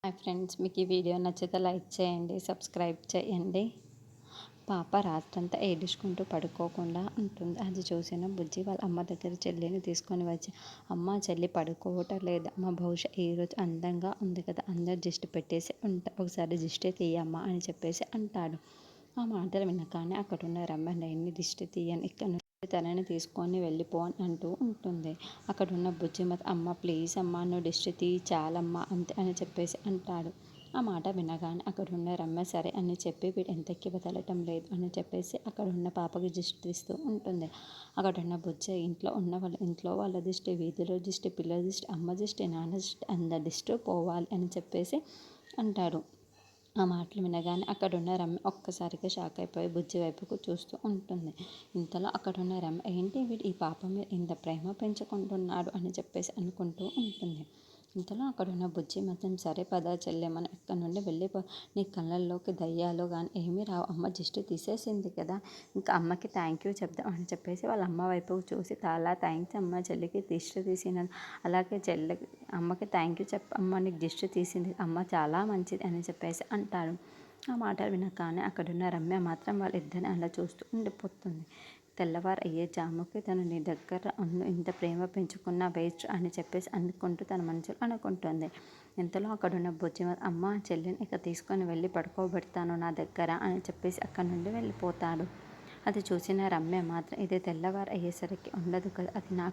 Hi friends, మీకు ఈ video నచ్చితే లైక్ చేయండి, సబ్స్క్రైబ్ చేయండి. పాప రాత్రంతా ఏడుచుకుంటూ పడుకోకుండా ఉంటుంది. అది చూసిన బుజ్జి వాళ్ళ అమ్మ దగ్గర చెల్లిని తీసుకొని వచ్చి, అమ్మ చెల్లి పడుకోవటం లేదు, అమ్మ బహుశా ఈరోజు అందంగా ఉంది కదా, అందరు దిష్టి పెట్టేసి ఒకసారి దిష్టి తీయమ్మా అని చెప్పేసి అంటాడు. ఆ మాటలు వినగానే అక్కడున్న రమ్య, నేను దిష్టి తీయను, ఇక్కడ నుంచి తనని తీసుకొని వెళ్ళిపో అని అంటూ ఉంటుంది. అక్కడున్న బుజ్జిమత్, అమ్మ ప్లీజ్ అమ్మ, నువ్వు దిష్టి తీ చాలమ్మ అంతే అని చెప్పేసి అంటాడు. ఆ మాట వినగానే అక్కడున్న రమ్య సరే అని చెప్పి, వీడు ఎంతకి వదలటం లేదు అని చెప్పేసి అక్కడున్న పాపకి దిష్టి తీస్తూ ఉంటుంది. అక్కడున్న బుజ్జ ఇంట్లో వాళ్ళ దిష్టి, వీధిలో దిష్టి, పిల్లల దిష్టి, అమ్మ దిష్టి, నాన్న దిష్టి, అందరి దిష్టి పోవాలి అని చెప్పేసి అంటాడు. ఆ మాటలు వినగానే అక్కడున్న రమ్య ఒక్కసారిగా షాక్ అయిపోయి బుజ్జి వైపుకు చూస్తూ ఉంటుంది. ఇంతలో అక్కడున్న రమ్య, ఏంటి వీడు ఈ పాప మీద ఇంత ప్రేమ పెంచుకుంటున్నాడు అని చెప్పేసి అనుకుంటూ ఉంటుంది. ఇంతలో అక్కడున్న బుజ్జి మాత్రం, సరే పద చెల్లె, మనం ఇక్కడ నుండి వెళ్ళిపో, నీ కళ్ళల్లోకి దయ్యాలు కానీ ఏమీ రావు, అమ్మ దిష్టి తీసేసింది కదా, ఇంకా అమ్మకి థ్యాంక్ యూ చెప్దాం అని చెప్పేసి వాళ్ళ అమ్మ వైపుకు చూసి, చాలా థ్యాంక్స్ అమ్మ, చెల్లికి దిష్టి తీసిన, అలాగే చెల్లికి అమ్మకి థ్యాంక్ యూ అమ్మ, నీకు దిష్టి తీసింది, అమ్మ చాలా మంచిది అని చెప్పేసి అంటాడు. ఆ మాటలు వినగానే అక్కడున్న రమ్య మాత్రం వాళ్ళిద్దరిని అలా చూస్తూ ఉండిపోతుంది. తెల్లవారు అయ్యే జాముకి తను నీ దగ్గర ఇంత ప్రేమ పెంచుకున్న వేస్ట్ అని చెప్పేసి అనుకుంటూ తన మనసులో అనుకుంటుంది. ఇంతలో అక్కడున్న బుజ్జి, అమ్మ చెల్లిని ఇక తీసుకొని వెళ్ళి పడుకోబెడతాను నా దగ్గర అని చెప్పేసి అక్కడి నుండి వెళ్ళిపోతాడు. అది చూసిన రమ్య మాత్రం, ఇది తెల్లవారు అయ్యేసరికి ఉండదు కదా, అది నా